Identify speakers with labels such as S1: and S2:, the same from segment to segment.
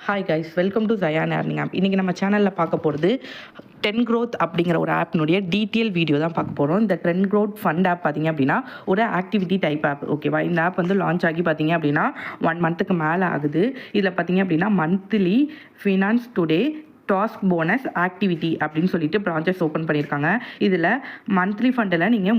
S1: Hi guys, welcome to ஜயான் earning app. இன்றைக்கி நம்ம சேனலில் பார்க்க போகிறது 10 growth அப்படிங்கிற ஒரு ஆப்னுடைய டீட்டெயில் வீடியோ தான் பார்க்க போகிறோம். இந்த 10 growth ஃபண்ட் ஆப் பார்த்திங்க அப்படின்னா ஒரு ஆக்டிவிட்டி டைப் ஆப். ஓகேவா? இந்த ஆப் வந்து லான்ச் ஆகி பார்த்திங்க அப்படின்னா 1 மந்த்துக்கு மேலே ஆகுது. இதில் பார்த்திங்க அப்படின்னா monthly finance today task bonus activity அப்படின்னு சொல்லிட்டு பிரான்ச்சஸ் ஓப்பன் பண்ணியிருக்காங்க. இதில் மந்த்லி ஃபண்டில் நீங்கள்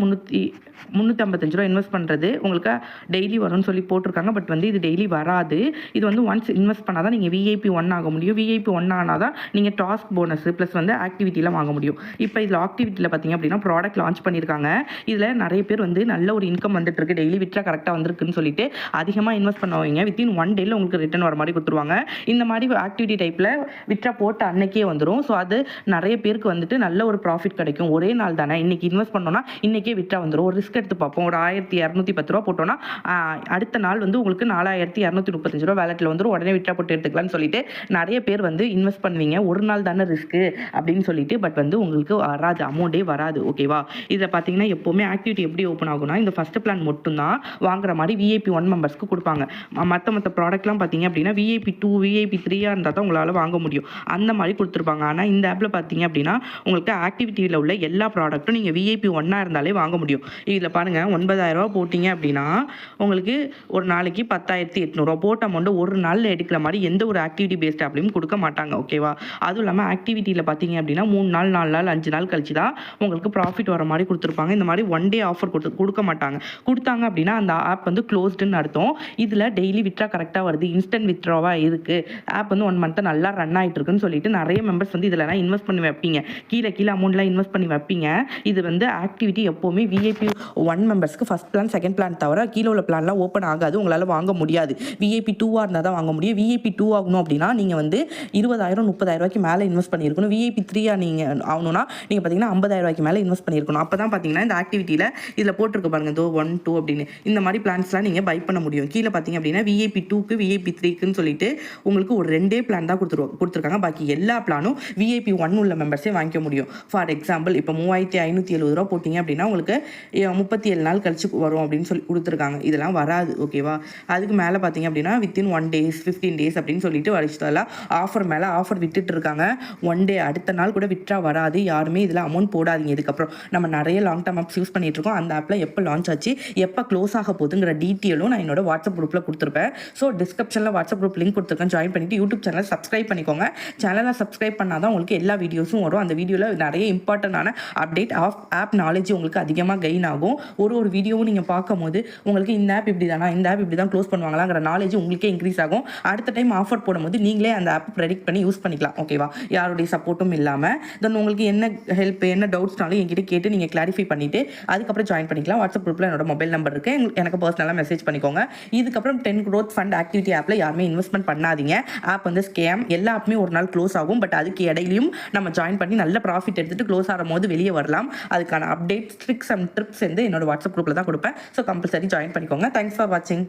S1: 355 ரூபா இன்வெஸ்ட் பண்ணுறது உங்களுக்கு டெய்லி வரும்னு சொல்லி போட்டிருக்காங்க. பட் வந்து இது டெய்லி வராது. இது வந்து ஒன்ஸ் இன்வெஸ்ட் பண்ணால் தான் நீங்கள் விஐபி 1 ஆக முடியும். விஐபி 1 ஆனால் தான் நீங்கள் டாஸ்க் போனஸ் ப்ளஸ் வந்து ஆக்டிவிட்டியில் வாங்க முடியும். இப்போ இதில் ஆக்டிவிட்டியில் பார்த்தீங்க அப்படின்னா ப்ராடக்ட் லான்ச் பண்ணியிருக்காங்க. இதில் நிறைய பேர் வந்து நல்ல ஒரு இன்கம் வந்துட்டு இருக்கு, டெய்லி விட்ரா கரெக்டாக வந்திருக்குன்னு சொல்லிட்டு அதிகமாக இன்வெஸ்ட் பண்ணுவாங்க. வித்தின் 1 டேயில் உங்களுக்கு ரிட்டர்ன் வர மாதிரி கொடுத்துருவாங்க. இந்த மாதிரி ஆக்டிவிட்டி டைப்பில் விட்ரா போட்ட அன்னைக்கே வந்துடும். ஸோ அது நிறைய பேருக்கு வந்துட்டு நல்ல ஒரு ப்ராஃபிட் கிடைக்கும். ஒரே நாள் தானே, இன்னைக்கு இன்வெஸ்ட் பண்ணோன்னா இன்றைக்கே விட்ரா வந்துடும். ஒரு ரிஸ்க் எடுத்து பார்ப்போம். ஒரு 1210 ரூபா போட்டோன்னா அடுத்த நாள் வந்து உங்களுக்கு 4235 ரூபா வேலெட்டில் வந்துடும். உடனே விட்ரா போட்டு எடுத்துக்கலாம்னு சொல்லிட்டு நிறைய பேர் வந்து இன்வெஸ்ட் பண்ணுவீங்க. ஒரு நாள் தானே ரிஸ்க்கு அப்படின்னு சொல்லிட்டு. பட் வந்து உங்களுக்கு வராது, அமௌண்ட்டே வராது. ஓகேவா? இதை பார்த்தீங்கன்னா எப்போவுமே ஆக்டிவிட்டி எப்படி ஓப்பன் ஆகும்னா இந்த ஃபஸ்ட் பிளான் மட்டும்தான் வாங்குற மாதிரி விஐபி 1 மெம்பர்ஸ்க்கு கொடுப்பாங்க. மற்ற ப்ராடக்ட்லாம் பார்த்தீங்க அப்படின்னா விஐபி 2 விஐபி 3 இருந்தால் தான் உங்களால் வாங்க முடியும். அந்த மாதிரி கொடுத்துருப்பாங்க. ஆனால் இந்த ஆப்பில் பார்த்தீங்க அப்படின்னா உங்களுக்கு ஆக்டிவிட்டியில் உள்ள எல்லா ப்ராடக்ட்டும் நீங்கள் விஐபி 1 இருந்தாலே வாங்க முடியும். இதில் பாருங்கள், 9000 ரூபா போட்டிங்க அப்படின்னா உங்களுக்கு ஒரு நாளைக்கு 10,800 ரூபா போட்ட அமௌண்ட் ஒரு நாளில் எடுக்கிற மாதிரி எந்த ஒரு ஆக்டிவிட்டி பேஸ்ட் ஆப்லையும் கொடுக்க மாட்டாங்க. ஓகேவா? அதுவும் இல்லாமல் ஆக்டிவிட்டியில் பார்த்தீங்க அப்படின்னா 3 நாள் 4 நாள் 5 நாள் கழிச்சு தான் உங்களுக்கு ப்ராஃபிட் வர மாதிரி கொடுத்துருப்பாங்க. இந்த மாதிரி 1 டே ஆஃபர் கொடுக்க மாட்டாங்க. கொடுத்தாங்க அப்படின்னா அந்த ஆப் வந்து க்ளோஸ்டுன்னு அர்த்தம். இதில் டெய்லி விட்ரா கரெக்டாக வருது, இன்ஸ்டன்ட் விட்ராவாக இருக்குது, ஆப் வந்து 1 மந்த்து நல்லா ரன் ஆகிட்டு இருக்குன்னு சொல்லிட்டு நிறைய மெம்பர்ஸ் வந்து இதில் இன்வெஸ்ட் பண்ணி வைப்பீங்க. கீழே அமௌண்ட்லாம் இன்வெஸ்ட் பண்ணி வைப்பீங்க. இது வந்து ஆக்டிவிட்டி எப்போவுமே விஐபி 1 மெம்பர்ஸ்க்கு ஃபஸ்ட் பிளான் செகண்ட் பிளான் தவிர கீழே உள்ள பிளான்லாம் ஓப்பன் ஆகாது. உங்களால் வாங்க முடியாது. விஐபி 2 இருந்தால் தான் வாங்க முடியும். விஐபி 2 ஆகணும் அப்படின்னா நீங்கள் வந்து 20,000 30,000 ரூபாய்க்கு மேலே இன்வெஸ்ட் பண்ணியிருக்கணும். விஐபி 3 நீங்கள் ஆகணும்னா நீங்கள் பார்த்தீங்கன்னா 50,000 ரூபாய்க்கு மேலே இன்வெஸ்ட் பண்ணியிருக்கணும். அப்போ தான் பார்த்தீங்கன்னா இந்த ஆக்டிவிட்டியில் இதில் போட்டிருக்க பாருங்க, 1 2 அப்படின்னு இந்த மாதிரி பிளான்ஸ்லாம் நீங்கள் பை பண்ண முடியும். கீழே பார்த்தீங்க அப்படின்னா விஐபி 2க்கு விஐபி 3க்குன்னு சொல்லிட்டு உங்களுக்கு ஒரு 2 பிளான் தான் கொடுத்துருக்காங்க. பாக்கி எல்லா பிளானும் விஐபி 1 உள்ள மெம்பர்ஸே வாங்கிக்க முடியும். ஃபார் எக்ஸாம்பிள் இப்போ 3570 ரூபா போட்டிங்க அப்படின்னா உங்களுக்கு 37 நாள் கழிச்சு வரும் அப்படின்னு சொல்லி கொடுத்துருக்காங்க. இதெல்லாம் வராது. ஓகேவா? அதுக்கு மேலே பார்த்தீங்க அப்படின்னா வித்தின் 1 days 15 days அப்படின்னு சொல்லிட்டு வருஷத்தெல்லாம் ஆஃபர் மேலே ஆஃபர் விட்டுட்டு இருக்காங்க. 1 டே அடுத்த நாள் கூட விட்ரா வராது. யாருமே இதில் அமௌண்ட் போடாதீங்க. இதுக்கப்புறம் நம்ம நிறைய லாங் டர்ம் ஆப்ஸ் யூஸ் பண்ணிட்டு இருக்கோம். அந்த ஆப்பில் எப்போ லான்ச் ஆச்சு, எப்போ க்ளோஸ் ஆக போகுதுங்கிற டீட்டெயிலும் நான் என்னோட வாட்ஸ்அப் குரூப்பில் கொடுத்துருப்பேன். ஸோ டிஸ்கிரிப்ஷனில் வாட்ஸ்அப் குரூப் லிங்க் கொடுத்துருக்கேன். ஜாயின் பண்ணிட்டு யூடியூப் சேனல் சப்ஸ்கிரைப் பண்ணிக்கோங்க. சேனலை சப்ஸ்கிரைப் பண்ணால் தான் உங்களுக்கு எல்லா வீடியோஸும் வரும். அந்த வீடியோவில் நிறைய இம்பார்ட்டண்டான அப்டேட் ஆப் நாலேஜ் உங்களுக்கு அதிகமாக கெயின் ஆகும். ஒரு வீடியோவும் நீங்கள் பார்க்கும்போது உங்களுக்கு இந்த ஆப் இப்படி தானா, இந்த ஆப் இப்படி தான் க்ளோஸ் பண்ணுவாங்களாங்கிற நாலேஜ் உங்களுக்கே இன்க்ரீஸ் ஆகும். அடுத்த டைம் ஆஃபர் போடும்போது நீங்களே அந்த ஆப் ப்ரெடிக்ட் பண்ணி யூஸ் பண்ணிக்கலாம். ஓகேவா? யாருடைய சப்போர்ட்டும் இல்லாமல். தென் உங்களுக்கு என்ன ஹெல்ப் என்ன டவுட்ஸ்னாலும் என்கிட்ட கேட்டு நீங்கள் கிளாரிஃபை பண்ணிவிட்டு அதுக்கப்புறம் ஜாயின் பண்ணிக்கலாம். வாட்ஸ்அப் குரூப்பில் என்னோட மொபைல் நம்பர் இருக்குது, எனக்கு பர்சனலாக மெசேஜ் பண்ணிக்கோங்க. இதுக்கப்புறம் 10 growth ஃபண்ட் ஆக்டிவிட்டி ஆப்பில் யாருமே இன்வெஸ்ட்மெண்ட் பண்ணாதீங்க. ஆப் வந்து ஸ்கேம். எல்லா ஆப்புமே ஒரு நாள் க்ளோஸ் ஆகும். பட் அதுக்கு இடையிலையும் நம்ம ஜாயின் பண்ணி நல்ல ப்ராஃபிட் எடுத்துகிட்டு க்ளோஸ் ஆகும் போது வெளியே வரலாம். அதுக்கான அப்டேட் ட்ரிக்ஸ் அண்ட் ட்ரிப்ஸ் வந்து என்னோட வாட்ஸ்அப் குரூப்பில் தான் கொடுப்பேன். ஸோ கம்பல்சரி ஜாயின் பண்ணிக்கோங்க. தேங்க்ஸ் ஃபார் வாட்சிங்.